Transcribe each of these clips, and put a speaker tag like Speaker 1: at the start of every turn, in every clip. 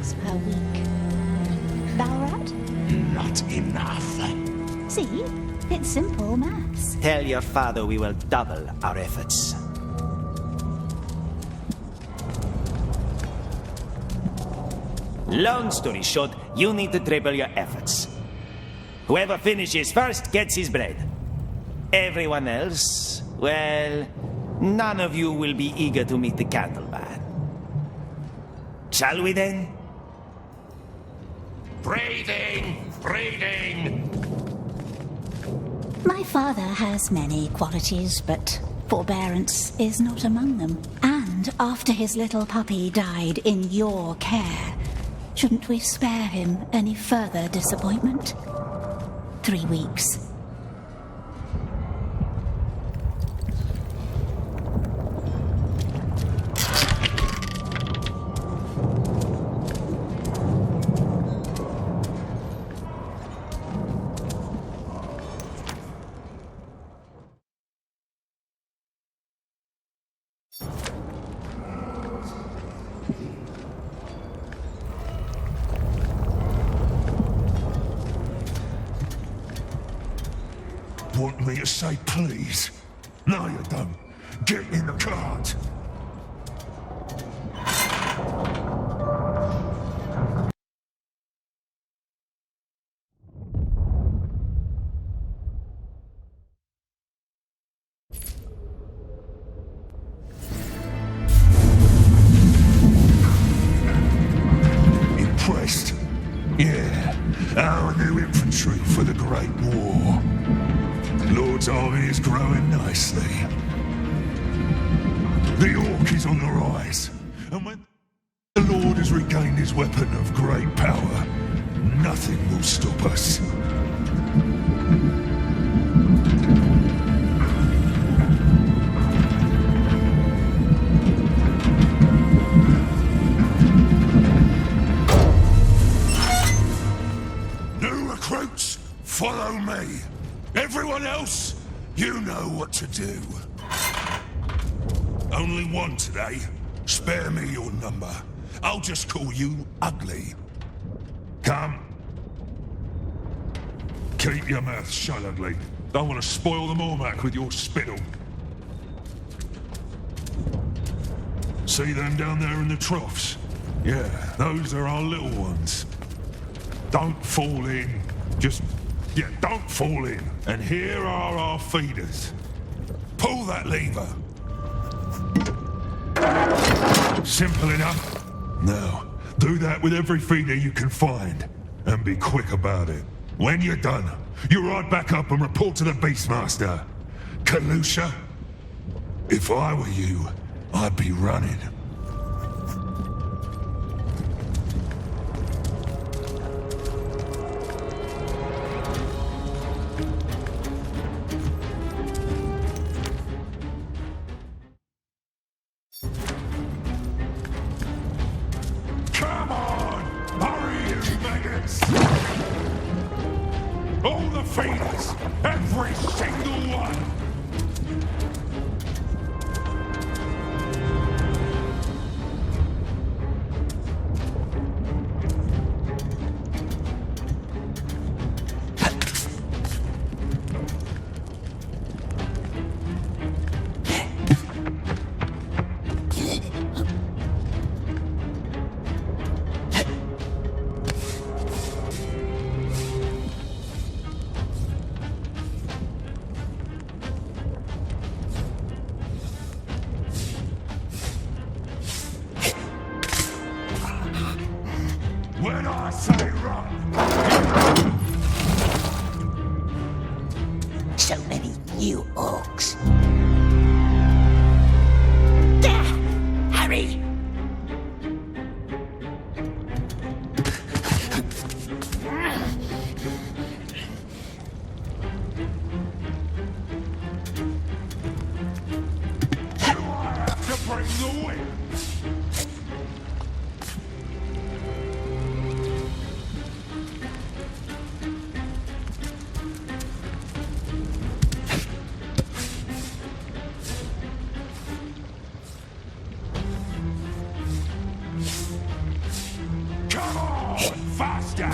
Speaker 1: eggs per week. Balrat?
Speaker 2: Not enough.
Speaker 1: See? It's simple maths.
Speaker 3: Tell your father we will double our efforts. Long story short, you need to triple your efforts. Whoever finishes first gets his bread. Everyone else, well, none of you will be eager to meet the candleman. Shall we then?
Speaker 2: Breeding! Breeding!
Speaker 1: My father has many qualities, but forbearance is not among them. And after his little puppy died in your care, shouldn't we spare him any further disappointment? 3 weeks.
Speaker 2: Want me to say please? No, you don't. Get in the cart. Impressed? Yeah, our new infantry for the Great War. Lord's army is growing nicely. The Orc is on the rise, and when the Lord has regained his weapon of great power, nothing will stop us. New recruits, follow me. Everyone else, you know what to do. Only one today. Spare me your number. I'll just call you Ugly. Come. Keep your mouth shut, Ugly. Don't want to spoil the Mormac with your spittle. See them down there in the troughs? Yeah, those are our little ones. Don't fall in. Yeah, don't fall in. And here are our feeders. Pull that lever. Simple enough. Now, do that with every feeder you can find. And be quick about it. When you're done, you ride back up and report to the Beastmaster. Kalusha, if I were you, I'd be running. Come on! Hurry, you maggots! All the feeders! Every single one! When I say run!
Speaker 4: So many new orcs. Hurry!
Speaker 2: Do I have to bring the wind? Come on! Faster!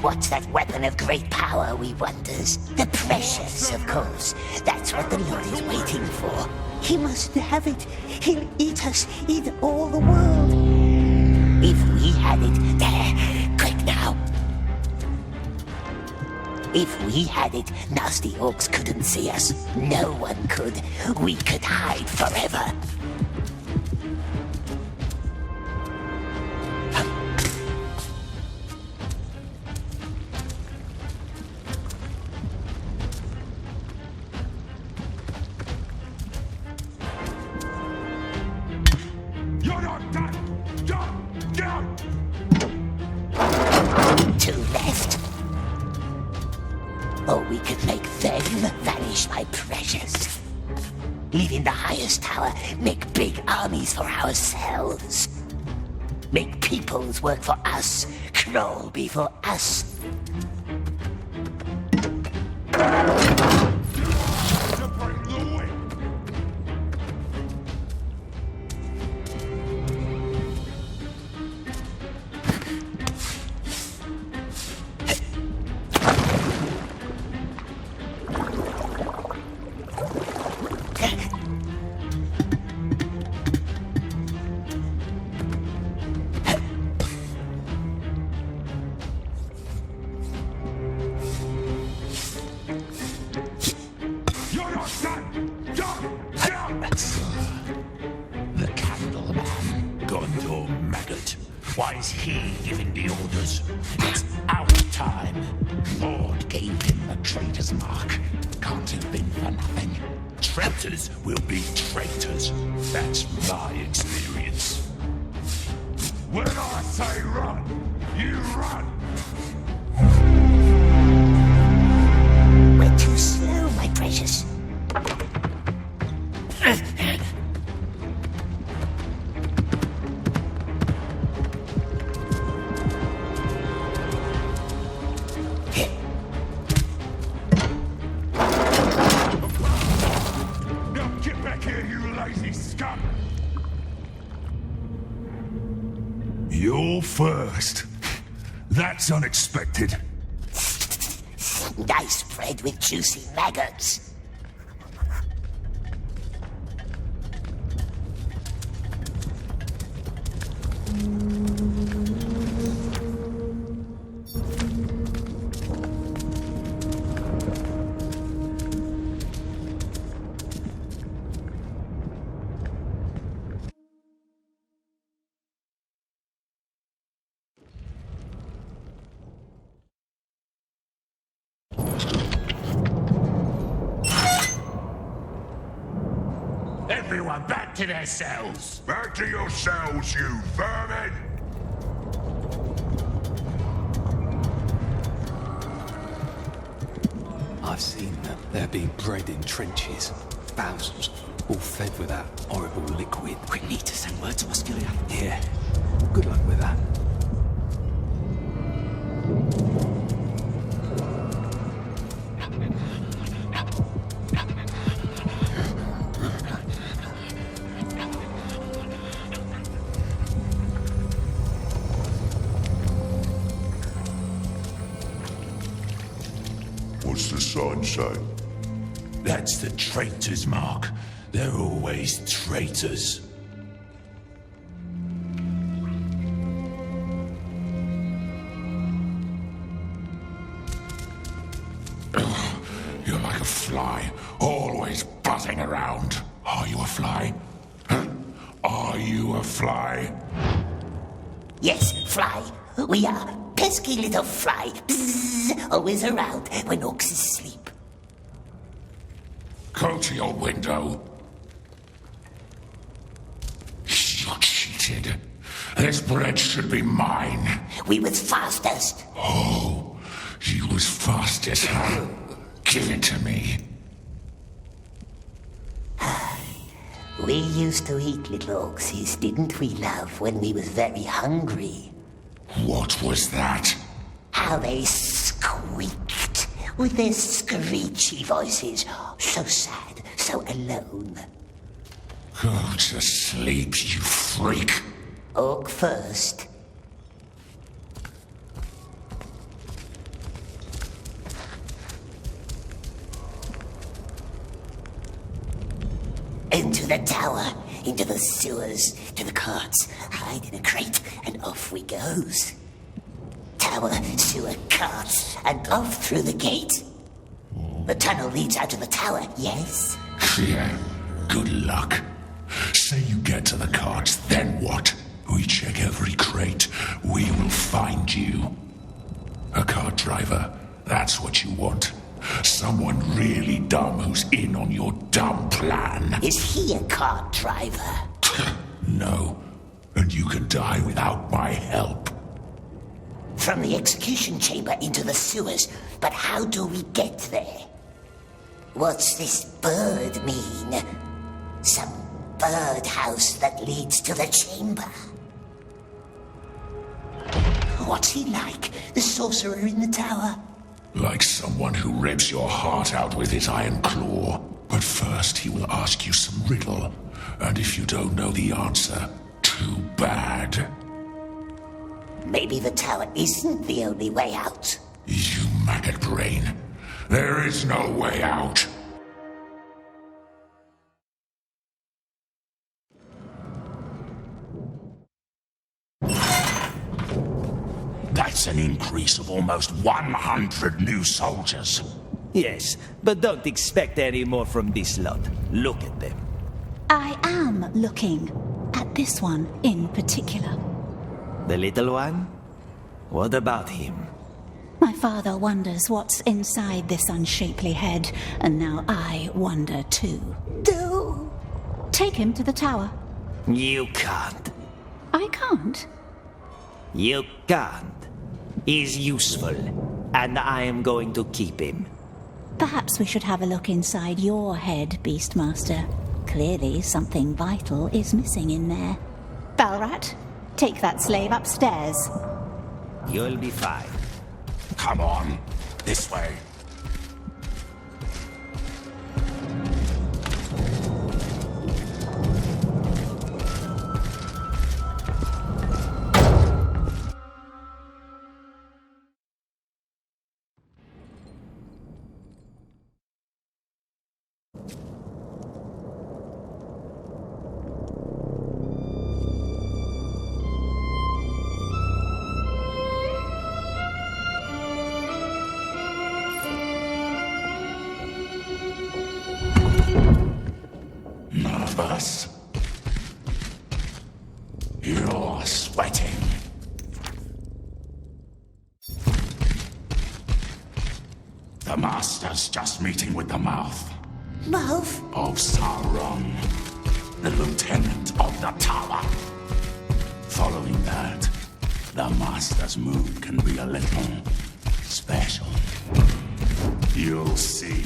Speaker 4: What's that weapon of great power, we wonders? The precious, of course. That's what the Lord is waiting for. He must have it. He'll eat us, eat all the world. If we had it... There! Quick now! If we had it, nasty orcs couldn't see us. No one could. We could hide forever.
Speaker 2: You're not done! Go!
Speaker 4: Two left. Or we could make them vanish, my precious. Live in the highest tower, make big armies for ourselves. Make peoples work for us, crawl before us.
Speaker 2: To bring the wind! You're not done! Go!
Speaker 5: The Candleman, Gondor Maggot. Why is he giving the orders? It's our time. Lord gave him a traitor's mark. Can't have been for nothing. Traitors will be traitors. That's my experience.
Speaker 2: When I say run, you run!
Speaker 4: We're too slow, my precious.
Speaker 2: Now get back here, you lazy scum! You're first. That's unexpected.
Speaker 4: Nice bread with juicy maggots.
Speaker 5: Everyone back to their cells.
Speaker 2: Back to your cells, you vermin!
Speaker 6: I've seen them. They're being bred in trenches. Thousands of them, all fed with that horrible liquid.
Speaker 7: We need to send word to Osculia.
Speaker 6: Yeah. Good luck with that.
Speaker 2: What's the sign say?
Speaker 5: That's the traitor's mark. They're always traitors.
Speaker 2: You're like a fly, always buzzing around. Are you a fly? Huh? Are you a fly?
Speaker 4: Yes, fly. We are pesky little fly. Bzzz, always around when orcs asleep.
Speaker 2: Go to your window. You cheated. This bread should be mine.
Speaker 4: We was fastest.
Speaker 5: Oh, you was fastest, huh? Give it to me.
Speaker 4: We used to eat little oxes, didn't we, love, when we was very hungry?
Speaker 5: What was that?
Speaker 4: How they squeaked with their screechy voices. So sad, so alone.
Speaker 5: Go to sleep, you freak.
Speaker 4: Orc first. Into the tower, into the sewers, to the carts, hide in a crate, and off we goes. Tower, sewer, carts, and off through the gate. The tunnel leads out to the tower, yes?
Speaker 5: Yeah, good luck. Say you get to the carts, then what? We check every crate. We will find you. A cart driver, that's what you want. Someone really dumb who's in on your dumb plan.
Speaker 4: Is he a cart driver?
Speaker 5: No, and you can die without my help.
Speaker 4: From the execution chamber into the sewers, but how do we get there? What's this bird mean? Some birdhouse that leads to the chamber? What's he like, the sorcerer in the tower?
Speaker 5: Like someone who rips your heart out with his iron claw. But first he will ask you some riddle. And if you don't know the answer, too bad.
Speaker 4: Maybe the tower isn't the only way out.
Speaker 5: You maggot brain. There is no way out. That's an increase of almost 100 new soldiers.
Speaker 3: Yes, but don't expect any more from this lot. Look at them.
Speaker 1: I am looking at this one in particular.
Speaker 3: The little one? What about him?
Speaker 1: My father wonders what's inside this unshapely head, and now I wonder too.
Speaker 4: Do.
Speaker 1: Take him to the tower.
Speaker 3: You can't.
Speaker 1: I can't.
Speaker 3: You can't. He's useful, and I am going to keep him.
Speaker 1: Perhaps we should have a look inside your head, Beastmaster. Clearly something vital is missing in there. Balrat, take that slave upstairs.
Speaker 3: You'll be fine.
Speaker 5: Come on, this way. Nervous? You're sweating. The Master's just meeting with the mouth
Speaker 4: Mouth?
Speaker 5: of Sauron, the Lieutenant of the Tower. Following that, the Master's mood can be a little special. You'll see.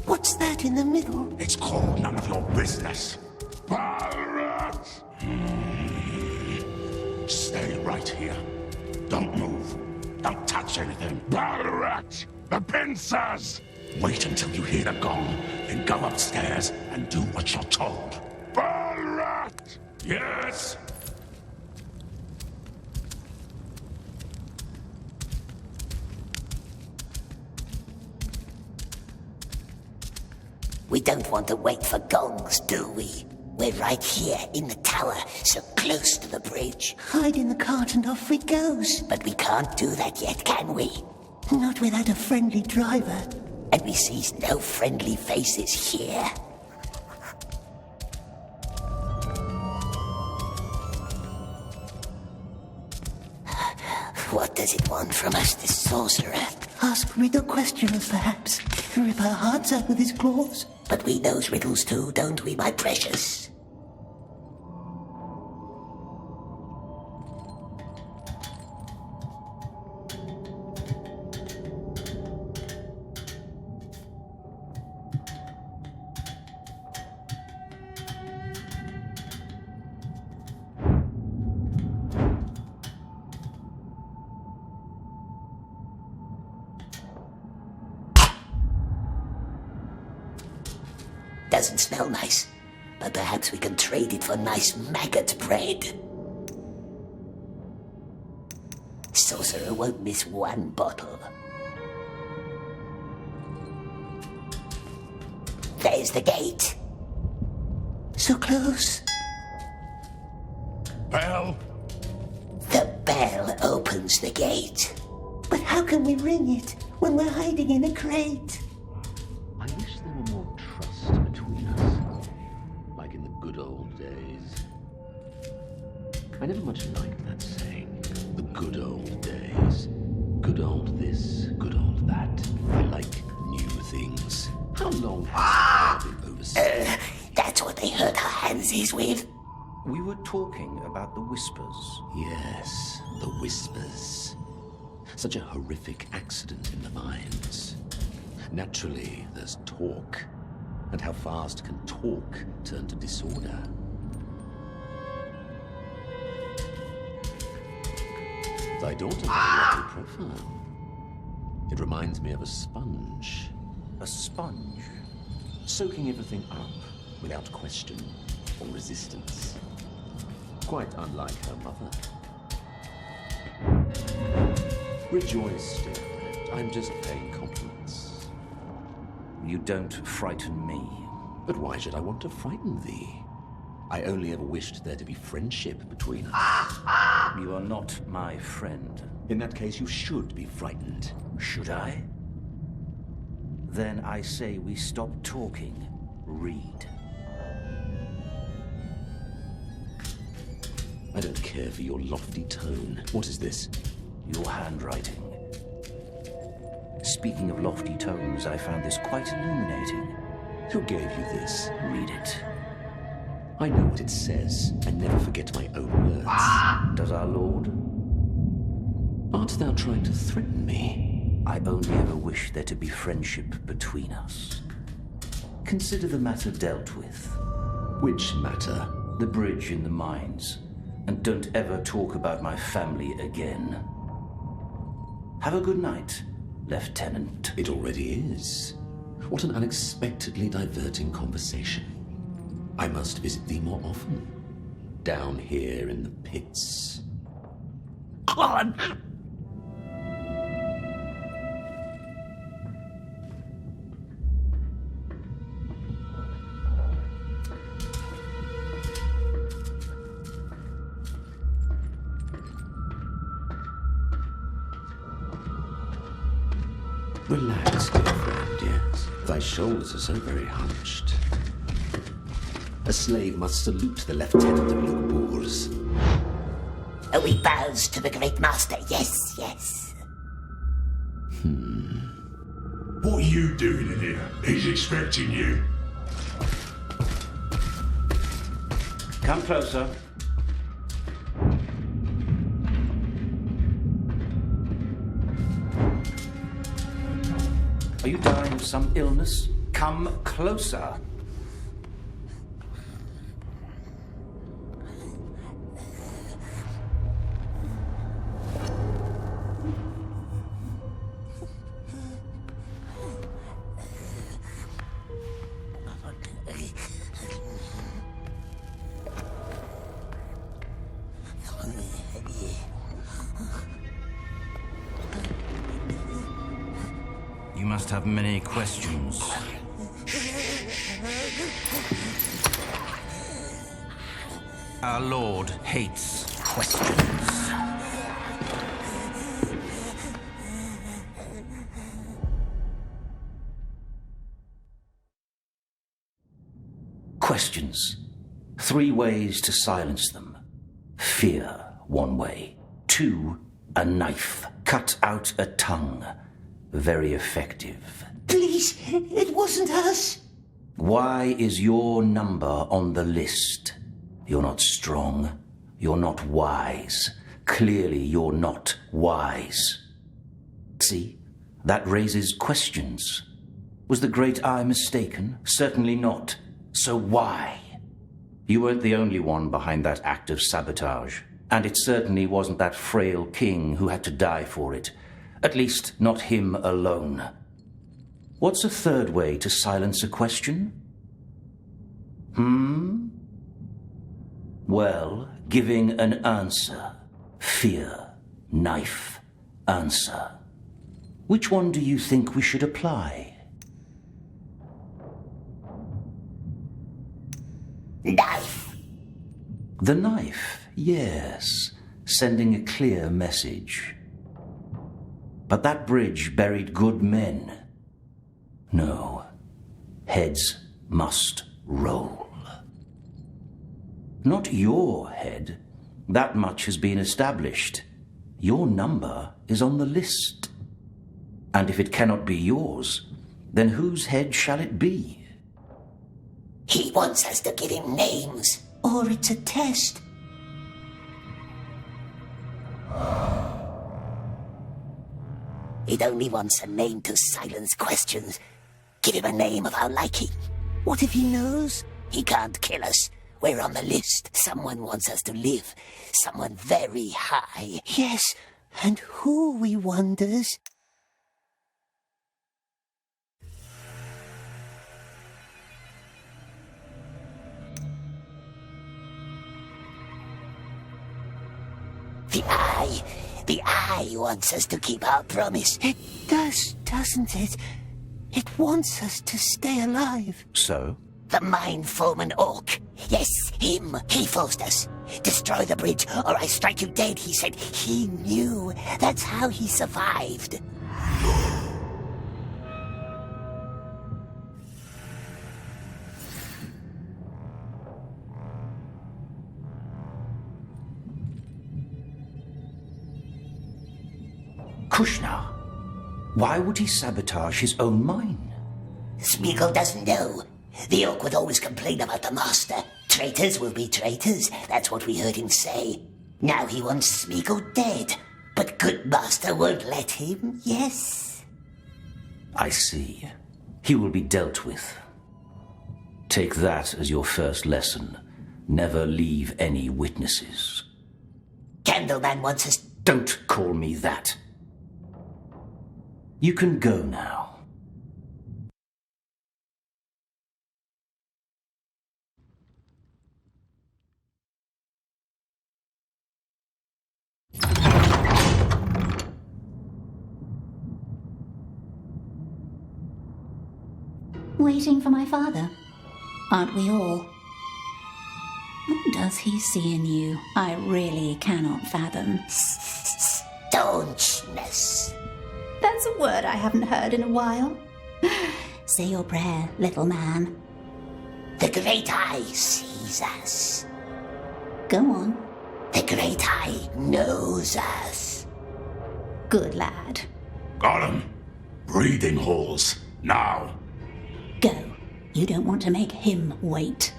Speaker 4: What's that in the middle?
Speaker 5: It's called none of your business. Balrat! Stay right here. Don't move. Don't touch anything. Balrat! The pincers! Wait until you hear the gong, then go upstairs and do what you're told. Balrat! Yes?
Speaker 4: We don't want to wait for gongs, do we? We're right here in the tower, so close to the bridge. Hide in the cart and off we goes. But we can't do that yet, can we? Not without a friendly driver. And we see no friendly faces here. What does it want from us, this sorcerer?
Speaker 8: Ask riddle questions, perhaps. Rip our hearts out with his claws.
Speaker 4: But we knows riddles too, don't we, my precious? Doesn't smell nice, but perhaps we can trade it for nice maggot bread. Sorcerer won't miss one bottle. There's the gate.
Speaker 8: So close.
Speaker 2: Bell?
Speaker 4: The bell opens the gate.
Speaker 8: But how can we ring it when we're hiding in a crate?
Speaker 5: I wish there were more trust between us, like in the good old days. I never much liked that saying, the good old days. Good old this, good old that. I like new things. How long has it been overseas?
Speaker 4: That's what they hurt our handsies with.
Speaker 7: We were talking about the Whispers.
Speaker 5: Yes, the Whispers. Such a horrific accident in the mines. Naturally, there's talk. And how fast can talk turn to disorder? Thy daughter has a lovely profile. It reminds me of a sponge.
Speaker 7: A sponge?
Speaker 5: Soaking everything up without question or resistance. Quite unlike her mother. Rejoice, dear friend. I'm just paying compliments.
Speaker 7: You don't frighten me.
Speaker 5: But why should I want to frighten thee? I only ever wished there to be friendship between us.
Speaker 7: You are not my friend.
Speaker 5: In that case, you should be frightened.
Speaker 7: Should I? Then I say we stop talking. Read.
Speaker 5: I don't care for your lofty tone. What is this?
Speaker 7: Your handwriting. Speaking of lofty tones, I found this quite illuminating.
Speaker 5: Who gave you this?
Speaker 7: Read it.
Speaker 5: I know what it says. I never forget my own words.
Speaker 7: Does our Lord?
Speaker 5: Art thou trying to threaten me?
Speaker 7: I only ever wish there to be friendship between us. Consider the matter dealt with.
Speaker 5: Which matter?
Speaker 7: The bridge in the mines. And don't ever talk about my family again. Have a good night, Lieutenant.
Speaker 5: It already is. What an unexpectedly diverting conversation. I must visit thee more often. Down here in the pits.
Speaker 4: On!
Speaker 5: Relax, dear friend, yes. Thy shoulders are so very hunched. A slave must salute the lieutenant of Luke Boars.
Speaker 4: We bows to the great master, yes, yes.
Speaker 2: What are you doing in here? He's expecting you.
Speaker 7: Come closer. Are you dying of some illness? Come closer. You must have many questions. Our Lord hates questions. Questions. 3 ways to silence them. Fear, 1 way. 2, a knife. Cut out a tongue. Very effective.
Speaker 8: Please, it wasn't us.
Speaker 7: Why is your number on the list? You're not strong. You're not wise. Clearly, you're not wise. See? That raises questions. Was the Great Eye mistaken? Certainly not. So why? You weren't the only one behind that act of sabotage. And it certainly wasn't that frail king who had to die for it. At least, not him alone. What's a 3rd way to silence a question? Well, giving an answer. Fear, knife, answer. Which one do you think we should apply?
Speaker 4: Knife.
Speaker 7: The knife, yes. Sending a clear message. But that bridge buried good men. No. Heads must roll. Not your head. That much has been established. Your number is on the list. And if it cannot be yours, then whose head shall it be?
Speaker 4: He wants us to give him names.
Speaker 8: Or it's a test.
Speaker 4: It only wants a name to silence questions. Give him a name of our liking.
Speaker 8: What if he knows?
Speaker 4: He can't kill us. We're on the list. Someone wants us to live. Someone very high.
Speaker 8: Yes, and who, we wonders?
Speaker 4: The Eye wants us to keep our promise.
Speaker 8: It does, doesn't it? It wants us to stay alive.
Speaker 7: So?
Speaker 4: The Mind-Foreman Orc. Yes, him. He forced us. Destroy the bridge, or I strike you dead, he said. He knew. That's how he survived.
Speaker 7: Kushna, why would he sabotage his own mine?
Speaker 4: Smeagol doesn't know. The Orc would always complain about the Master. Traitors will be traitors. That's what we heard him say. Now he wants Smeagol dead. But good Master won't let him, yes?
Speaker 7: I see. He will be dealt with. Take that as your first lesson. Never leave any witnesses.
Speaker 4: Candleman wants us...
Speaker 7: Don't call me that. You can go now.
Speaker 1: Waiting for my father? Aren't we all? What does he see in you? I really cannot fathom.
Speaker 4: Staunchness.
Speaker 1: That's a word I haven't heard in a while. Say your prayer, little man.
Speaker 4: The Great Eye sees us.
Speaker 1: Go on.
Speaker 4: The Great Eye knows us.
Speaker 1: Good lad.
Speaker 5: Gollum, breathing halls, now.
Speaker 1: Go. You don't want to make him wait.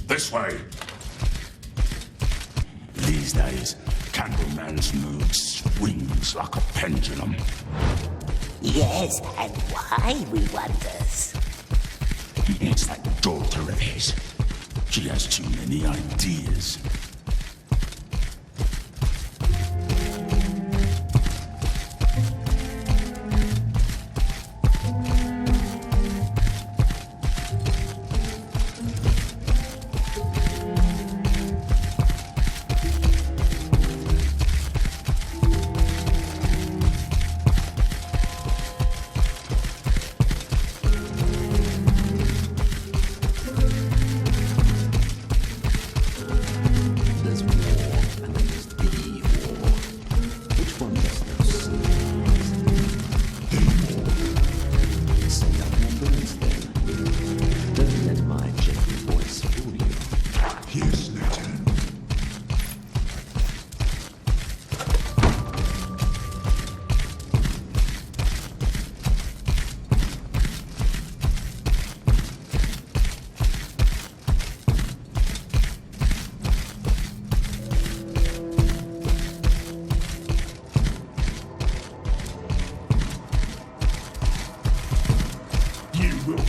Speaker 5: This way. These days, Candleman's mood swings like a pendulum.
Speaker 4: Yes, and why, we wonders?
Speaker 5: It's that daughter of his. She has too many ideas.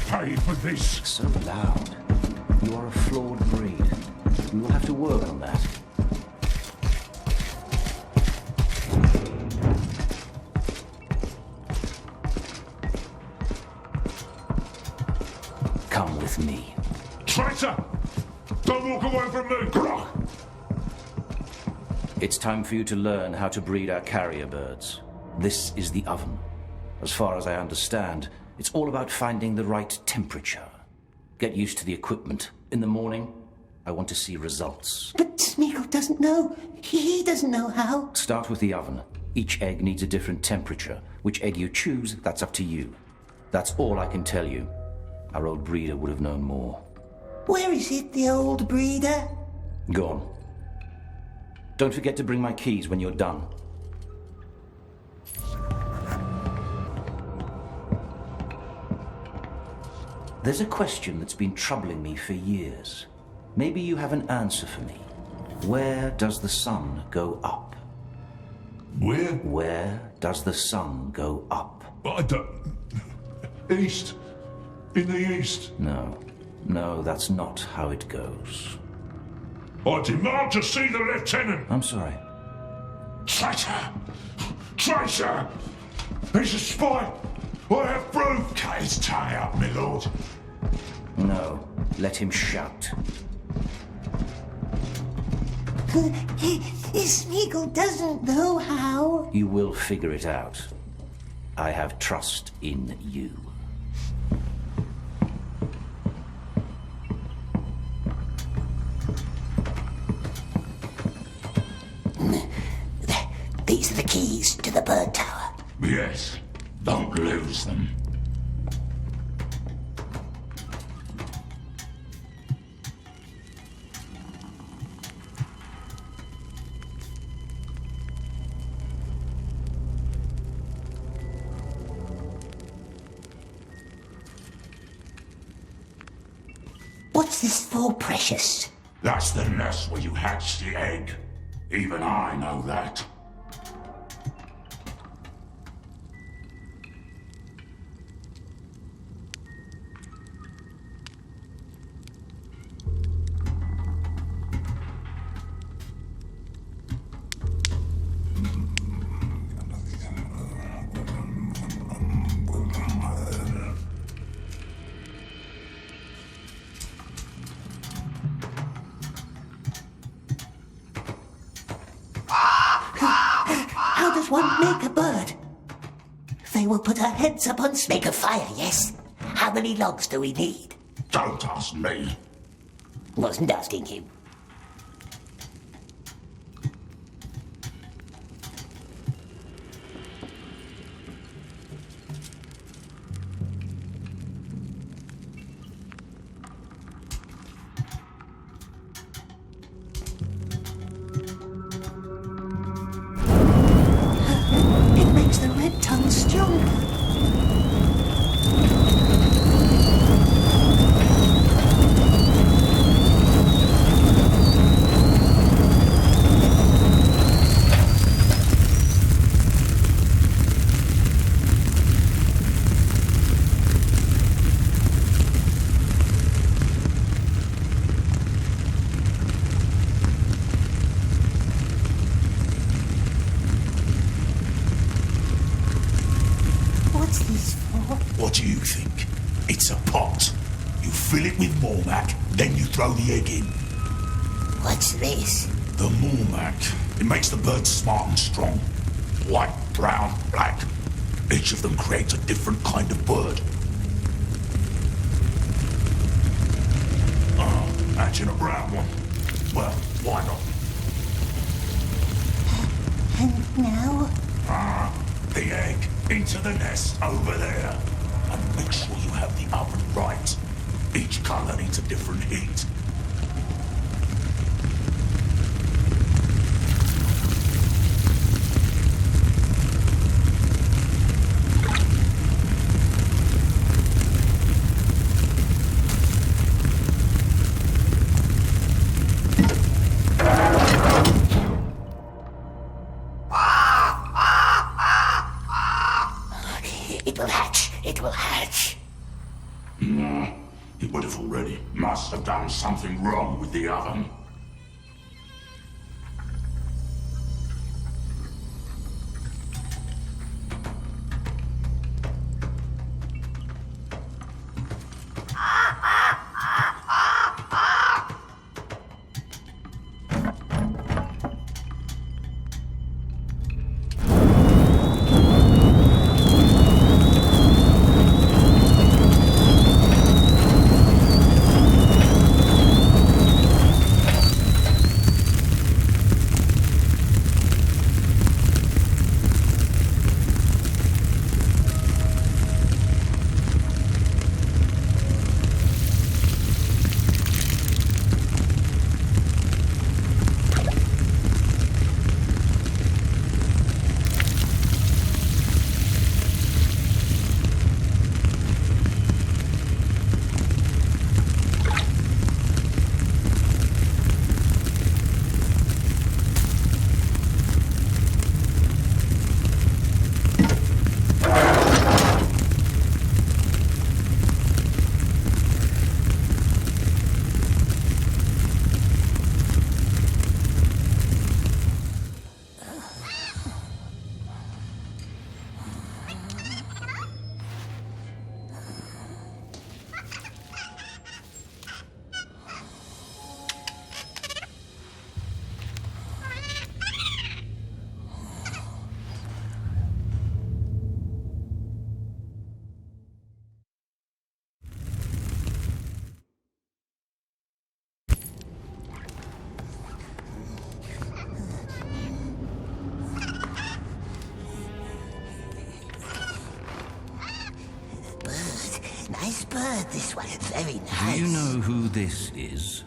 Speaker 2: pay for this.
Speaker 7: So loud. You are a flawed breed. We will have to work on that. Come with me.
Speaker 2: Traitor! Don't walk away from me! Grog!
Speaker 7: It's time for you to learn how to breed our carrier birds. This is the oven. As far as I understand, it's all about finding the right temperature. Get used to the equipment. In the morning, I want to see results.
Speaker 8: But Smeagol doesn't know. He doesn't know how.
Speaker 7: Start with the oven. Each egg needs a different temperature. Which egg you choose, that's up to you. That's all I can tell you. Our old breeder would have known more.
Speaker 8: Where is it, the old breeder?
Speaker 7: Gone. Don't forget to bring my keys when you're done. There's a question that's been troubling me for years. Maybe you have an answer for me. Where does the sun go up?
Speaker 2: Where?
Speaker 7: Where does the sun go up?
Speaker 2: I don't... East. In the east.
Speaker 7: No, that's not how it goes.
Speaker 2: I demand to see the lieutenant!
Speaker 7: I'm sorry.
Speaker 2: Traitor! Traitor! He's a spy! I have proof! Cut his tongue out, my lord.
Speaker 7: No, let him shout.
Speaker 8: Smeagol doesn't know how.
Speaker 7: You will figure it out. I have trust in you.
Speaker 4: These are the keys to the bird tower.
Speaker 5: Yes. Don't lose them.
Speaker 4: What's this for, Precious?
Speaker 5: That's the nest where you hatched the egg. Even I know that.
Speaker 8: How does one make a bird? They will put our heads up on...
Speaker 4: Make a fire, yes? How many logs do we need?
Speaker 5: Don't ask me.
Speaker 4: Wasn't asking him.
Speaker 8: It makes the red tongue stronger. What's this for?
Speaker 5: What do you think? It's a pot. You fill it with Mormac, then you throw the egg in.
Speaker 4: What's this?
Speaker 5: The Mormac. It makes the bird smart and strong. White, brown, black. Each of them creates a different kind of bird. Hatching a brown one. Well, why not?
Speaker 8: And now?
Speaker 5: The egg into the nest over there. And make sure you have the oven right. Each color needs a different heat.
Speaker 4: It will hatch. It will hatch.
Speaker 5: He would have already. Must have done something wrong with the oven.
Speaker 4: Nice bird, this one. Very nice.
Speaker 7: Do you know who this is?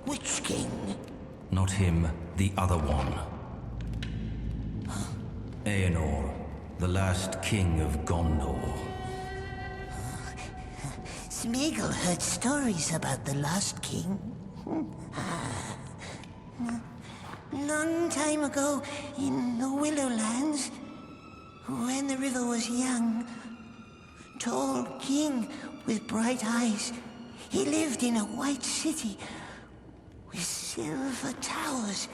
Speaker 4: Which king?
Speaker 7: Not him, the other one. Aenor, the last king of Gondor.
Speaker 4: Smeagol heard stories about the lost king. Long time ago, in the Willowlands, when the river was young, tall king with bright eyes, he lived in a white city with silver towers,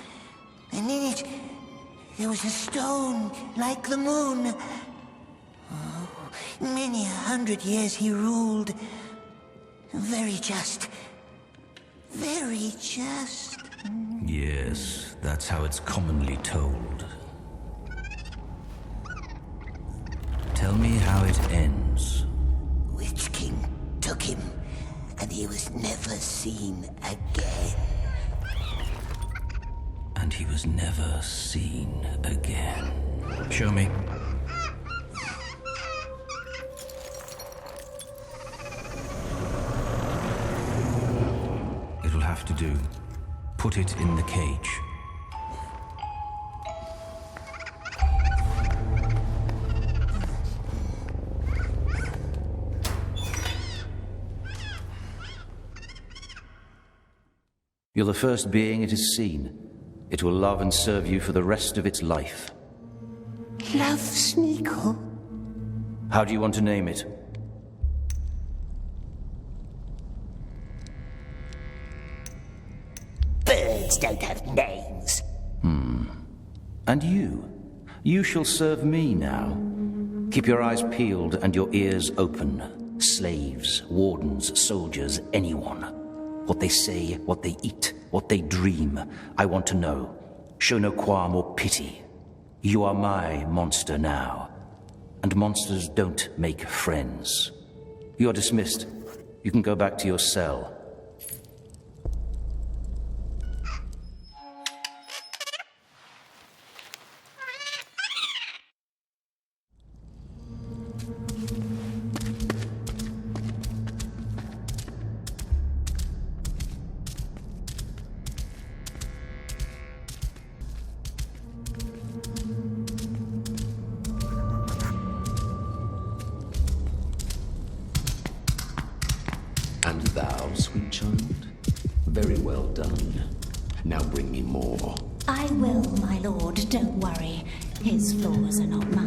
Speaker 4: and in it there was a stone like the moon. Oh, many 100 years he ruled. Very just. Very just.
Speaker 7: Yes, that's how it's commonly told. Tell me how it ends.
Speaker 4: Witch King took him, and he was never seen again.
Speaker 7: And he was never seen again. Show me. It'll have to do. Put it in the cage. You're the first being it has seen. It will love and serve you for the rest of its life.
Speaker 4: Love Smeagol?
Speaker 7: How do you want to name it?
Speaker 4: Birds don't have names.
Speaker 7: And you? You shall serve me now. Keep your eyes peeled and your ears open. Slaves, wardens, soldiers, anyone. What they say, what they eat, what they dream, I want to know. Show no qualm or pity. You are my monster now. And monsters don't make friends. You are dismissed. You can go back to your cell.
Speaker 6: And thou, sweet child? Very well done. Now bring me more.
Speaker 1: I will, my lord, don't worry. His flaws are not mine.